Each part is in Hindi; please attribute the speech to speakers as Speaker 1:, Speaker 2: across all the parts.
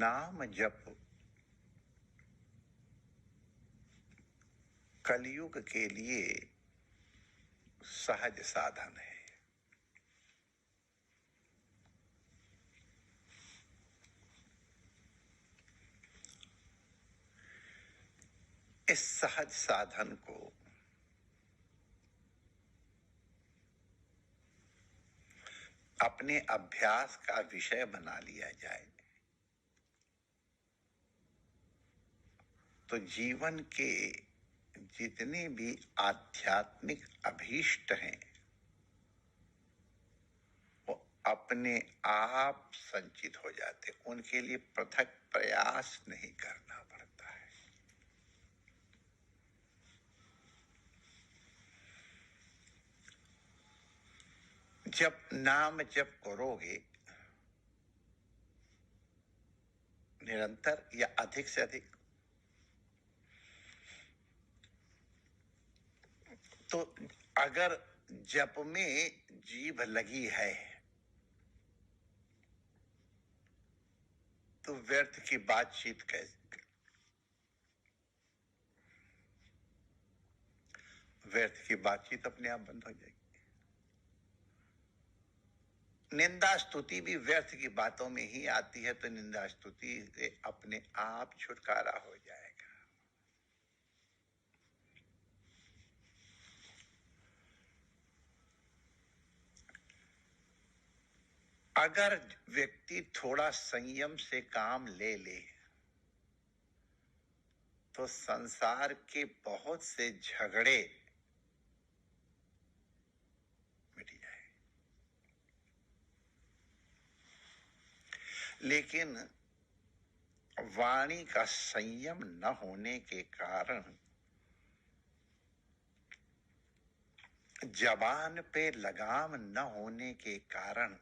Speaker 1: नाम जप कलयुग के लिए सहज साधन है। इस सहज साधन को अपने अभ्यास का विषय बना लिया जाए तो जीवन के जितने भी आध्यात्मिक अभीष्ट हैं वो अपने आप संचित हो जाते, उनके लिए पृथक प्रयास नहीं करना पड़ता है। जब नाम जप करोगे निरंतर या अधिक से अधिक, तो अगर जप में जीभ लगी है तो व्यर्थ की बातचीत कैसे, व्यर्थ की बातचीत अपने आप बंद हो जाएगी। निंदा स्तुति भी व्यर्थ की बातों में ही आती है, तो निंदा स्तुति से अपने आप छुटकारा हो जाएगा। अगर व्यक्ति थोड़ा संयम से काम ले ले तो संसार के बहुत से झगड़े मिट जाए। लेकिन वाणी का संयम न होने के कारण, जबान पे लगाम न होने के कारण,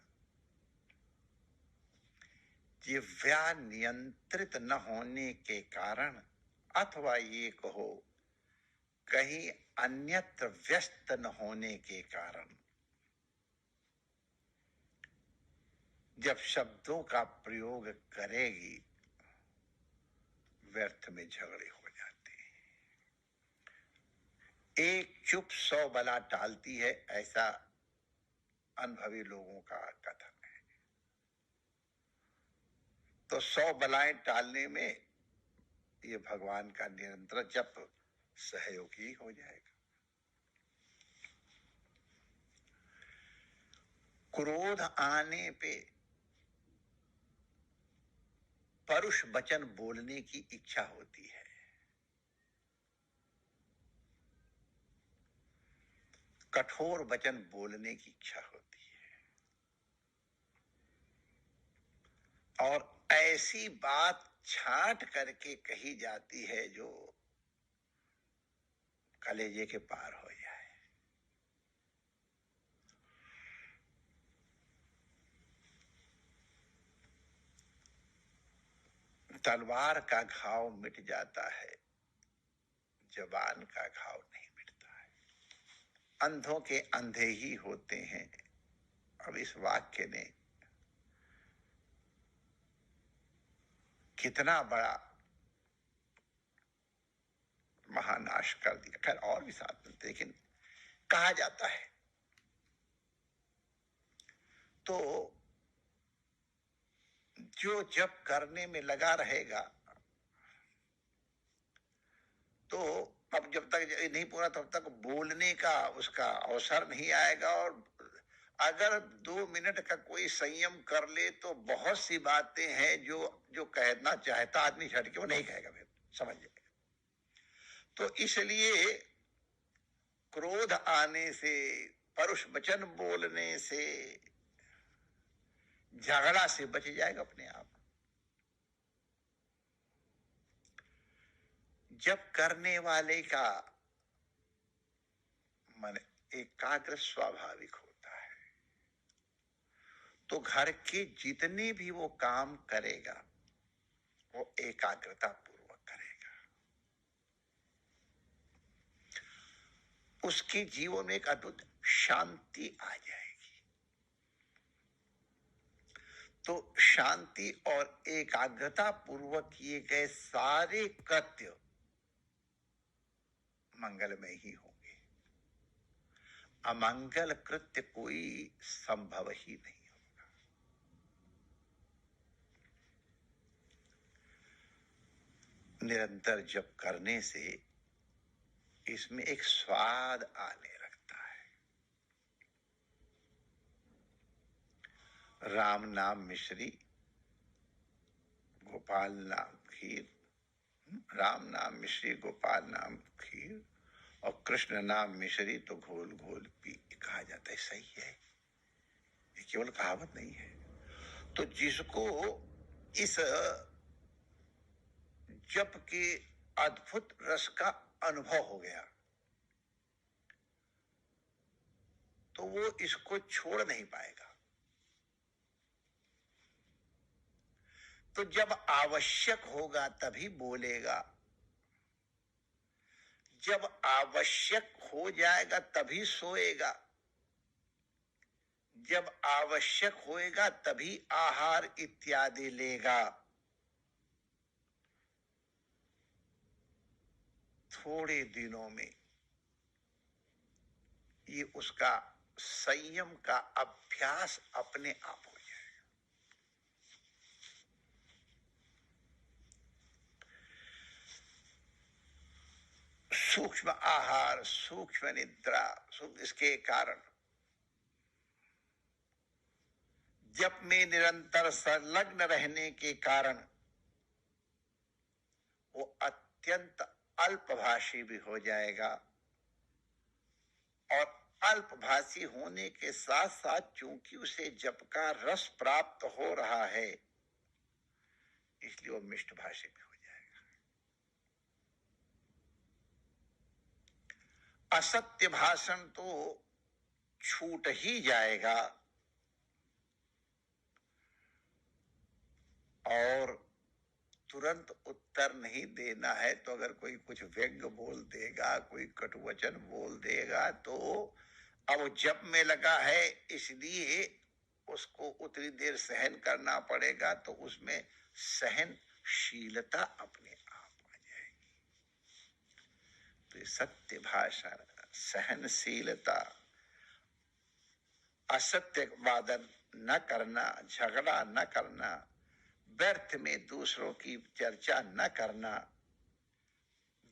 Speaker 1: जिह्वा नियंत्रित न होने के कारण, अथवा ये कहो कहीं अन्यत्र व्यस्त न होने के कारण, जब शब्दों का प्रयोग करेगी व्यर्थ में झगड़े हो जाते हैं। एक चुप 100 बला टालती है, ऐसा अनुभवी लोगों का कथन है। तो 100 बलाएं टालने में ये भगवान का निरंतर जप सहयोगी हो जाएगा। क्रोध आने पे परुष वचन बोलने की इच्छा होती है, कठोर वचन बोलने की इच्छा होती है, और ऐसी बात छांट करके कही जाती है जो कलेजे के पार हो जाए। तलवार का घाव मिट जाता है, जबान का घाव नहीं मिटता है। अंधों के अंधे ही होते हैं। अब इस वाक्य ने कितना बड़ा महानाश कर दिया। खैर और भी साथ मिलते, लेकिन कहा जाता है तो जो जप करने में लगा रहेगा, तो अब जब तक नहीं पूरा तब तक बोलने का उसका अवसर नहीं आएगा। और अगर 2 मिनट का कोई संयम कर ले तो बहुत सी बातें हैं जो कहना चाहता आदमी झट के वो नहीं कहेगा, फिर समझ जाएगा। तो इसलिए क्रोध आने से, परुष वचन बोलने से, झगड़ा से बच जाएगा अपने आप। जब करने वाले का मन एकाग्र स्वाभाविक होता है तो घर के जितने भी वो काम करेगा वो एकाग्रता पूर्वक करेगा। उसके जीवन में एक अद्भुत शांति आ जाएगी। तो शांति और एकाग्रता पूर्वक किए गए सारे कृत्य मंगलमय ही होंगे। अमंगल कृत्य कोई संभव ही नहीं होगा। निरंतर जप करने से इसमें एक स्वाद आने लगता है। राम नाम मिश्री, गोपाल नाम खीर, राम नाम मिश्री गोपाल नाम खीर, और कृष्ण नाम मिश्री तो घोल घोल पी, कहा जाता है। सही है, ये केवल कहावत नहीं है। तो जिसको इस जप के अद्भुत रस का अनुभव हो गया, तो वो इसको छोड़ नहीं पाएगा। तो जब आवश्यक होगा तभी बोलेगा, जब आवश्यक हो जाएगा तभी सोएगा, जब आवश्यक होएगा तभी आहार इत्यादि लेगा। थोड़े दिनों में ये उसका संयम का अभ्यास अपने आप हो जाएगा। सूक्ष्म आहार, सूक्ष्म निद्रा, इसके कारण जप में निरंतर संलग्न रहने के कारण वो अत्यंत अल्पभाषी भी हो जाएगा, और अल्पभाषी होने के साथ साथ चूंकि उसे जप का रस प्राप्त हो रहा है, इसलिए वो मिष्टभाषी भी हो जाएगा। असत्य भाषण तो छूट ही जाएगा, और तुरंत उत्तर नहीं देना है तो अगर कोई कुछ व्यंग्य बोल देगा, कोई कटुवचन बोल देगा, तो अब जप में लगा है इसलिए उसको उतनी देर सहन करना पड़ेगा, तो उसमें सहनशीलता अपने आप आ जाएगी। तो ये सत्य भाषण, सहनशीलता, असत्य वादन न करना, झगड़ा न करना, व्यर्थ में दूसरों की चर्चा न करना,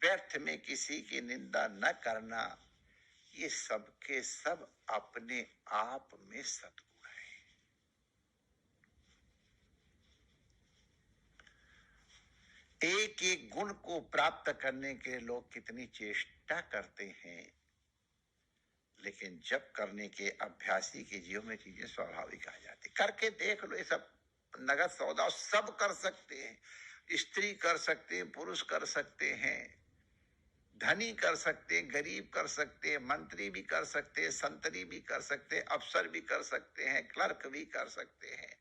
Speaker 1: व्यर्थ में किसी की निंदा न करना, ये सब के सब अपने आप में सद्गुण है। एक एक गुण को प्राप्त करने के लिए लोग कितनी चेष्टा करते हैं, लेकिन जब करने के अभ्यासी के जीवन में चीजें स्वाभाविक आ जाती। करके देख लो, ये सब नगद सौदा सब कर सकते हैं। स्त्री कर सकते हैं, पुरुष कर सकते हैं, धनी कर सकते हैं, गरीब कर सकते हैं, मंत्री भी कर सकते हैं, संतरी भी कर सकते हैं, अफसर भी कर सकते हैं, क्लर्क भी कर सकते हैं,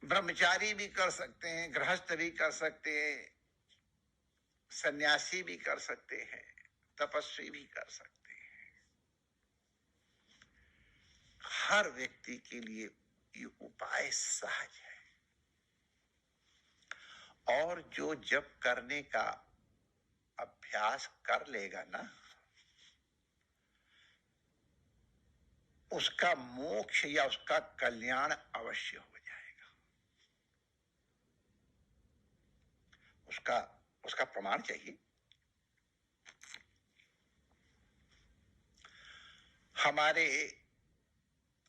Speaker 1: ब्रह्मचारी भी कर सकते हैं, गृहस्थ भी कर सकते हैं, सन्यासी भी कर सकते हैं, तपस्वी भी कर सकते हैं। हर व्यक्ति के लिए ये उपाय सहज है। और जो जप करने का अभ्यास कर लेगा ना, उसका मोक्ष या उसका कल्याण अवश्य हो जाएगा। उसका प्रमाण चाहिए। हमारे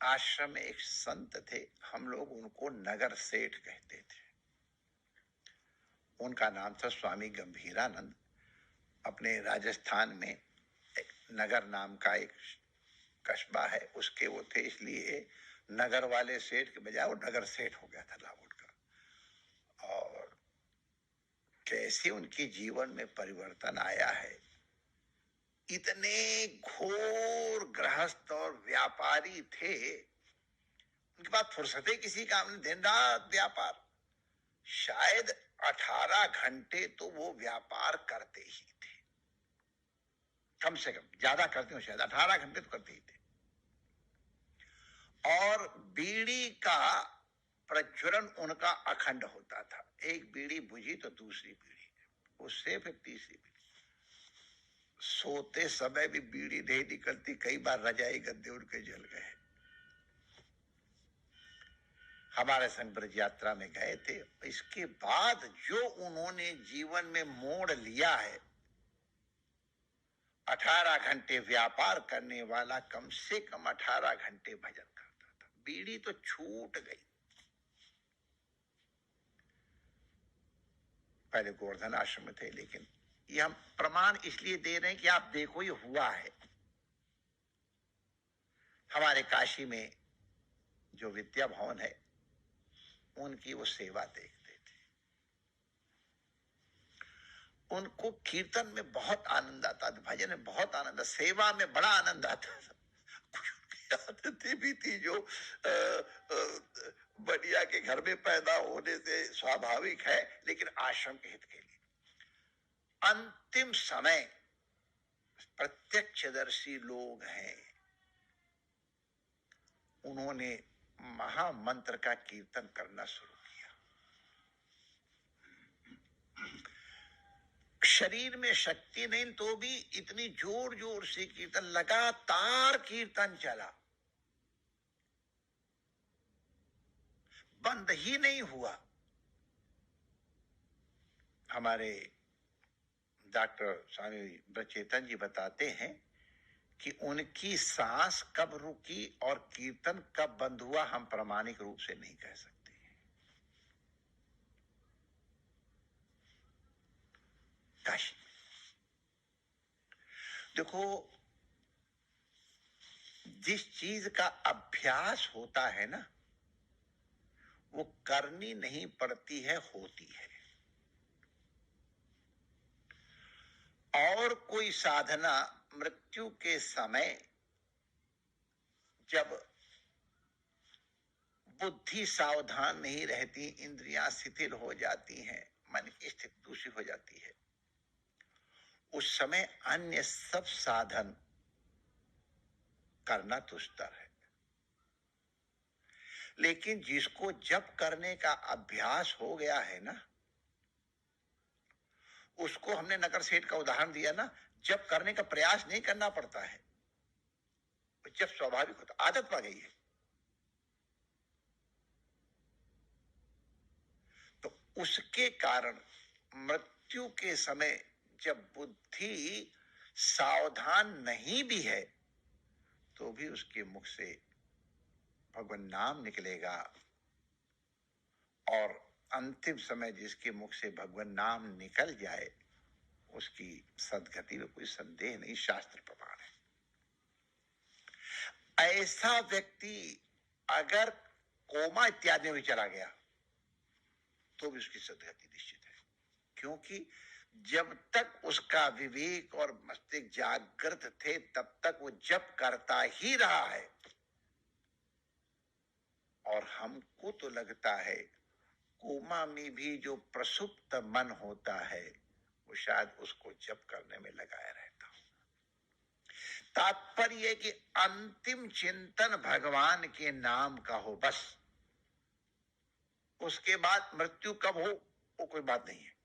Speaker 1: आश्रम में एक संत थे, हम लोग उनको नगर सेठ कहते थे। उनका नाम था स्वामी गंभीरानंद। अपने राजस्थान में एक नगर नाम का एक कस्बा है, उसके वो थे, इसलिए नगर वाले सेठ के बजाय वो नगर सेठ हो गया था नाम उनका। और कैसे उनके जीवन में परिवर्तन आया है। इतने घोर गृहस्थ और व्यापारी थे, उनके पास फुर्सत किसी काम नहीं, दिन रात व्यापार। शायद 18 घंटे तो वो व्यापार करते ही थे, कम से कम। ज्यादा करते हो शायद, 18 घंटे तो करते ही थे। और बीड़ी का प्रज्वलन उनका अखंड होता था। एक बीड़ी बुझी तो दूसरी बीड़ी, उससे फिर तीसरी बीड़ी। सोते समय भी बीड़ी नहीं निकलती, कई बार रजाई गद्दे उनके जल गए। हमारे संग ब्रज यात्रा में गए थे। इसके बाद जो उन्होंने जीवन में मोड़ लिया है, 18 घंटे व्यापार करने वाला कम से कम 18 घंटे भजन करता था। बीड़ी तो छूट गई। पहले गोवर्धन आश्रम में थे, लेकिन ये हम प्रमाण इसलिए दे रहे हैं कि आप देखो ये हुआ है। हमारे काशी में जो विद्या भवन है, उनकी वो सेवा देखते थे। उनको कीर्तन में बहुत आनंद आता था, भजन में बहुत आनंद, सेवा में बड़ा आनंद आता था। कुछ आदतें भी थी जो बढ़िया के घर में पैदा होने से स्वाभाविक है, लेकिन आश्रम के हित के लिए। अंतिम समय प्रत्यक्षदर्शी लोग हैं, उन्होंने महामंत्र का कीर्तन करना शुरू किया। शरीर में शक्ति नहीं तो भी इतनी जोर जोर से कीर्तन, लगातार कीर्तन चला, बंद ही नहीं हुआ। हमारे डॉक्टर स्वामी ब्रजचेतन जी बताते हैं कि उनकी सांस कब रुकी और कीर्तन कब बंद हुआ, हम प्रामाणिक रूप से नहीं कह सकते। काशी देखो, जिस चीज का अभ्यास होता है ना, वो करनी नहीं पड़ती है, होती है। और कोई साधना मृत्यु के समय जब बुद्धि सावधान नहीं रहती, इंद्रियां शिथिल हो जाती हैं, मन की स्थिति दूषित हो जाती है, उस समय अन्य सब साधन करना दुष्कर है। लेकिन जिसको जप करने का अभ्यास हो गया है ना, उसको हमने नगर सेठ का उदाहरण दिया ना, जप करने का प्रयास नहीं करना पड़ता है, जब स्वाभाविक होता, आदत पड़ गई है। तो उसके कारण मृत्यु के समय जब बुद्धि सावधान नहीं भी है, तो भी उसके मुख से भगवान नाम निकलेगा। और अंतिम समय जिसके मुख से भगवान नाम निकल जाए, उसकी सदगति में कोई संदेह नहीं, शास्त्र प्रमाण है। ऐसा व्यक्ति अगर कोमा इत्यादि में चला गया तो भी उसकी सदगति निश्चित है, क्योंकि जब तक उसका विवेक और मस्तिष्क जागृत थे, तब तक वो जप करता ही रहा है। और हमको तो लगता है कोमा में भी जो प्रसुप्त मन होता है, वो शायद उसको जप करने में लगाया रहता हो। तात्पर्य कि अंतिम चिंतन भगवान के नाम का हो, बस। उसके बाद मृत्यु कब हो वो कोई बात नहीं है।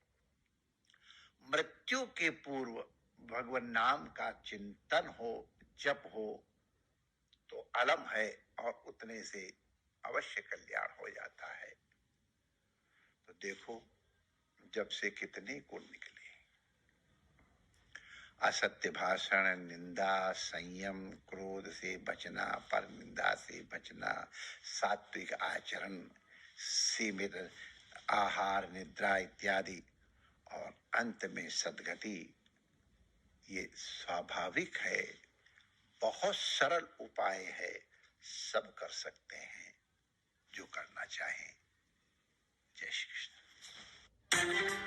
Speaker 1: मृत्यु के पूर्व भगवान नाम का चिंतन हो, जप हो, तो अलम है, और उतने से अवश्य कल्याण हो जाता है। तो देखो, जब से कितने गुण निकले। असत्य भाषण, निंदा, संयम, क्रोध से बचना, पर निंदा से बचना, सात्विक आचरण, सीमित आहार, निद्रा इत्यादि, और अंत में सद्गति। ये स्वाभाविक है, बहुत सरल उपाय है, सब कर सकते हैं जो करना चाहें। जय श्री कृष्ण।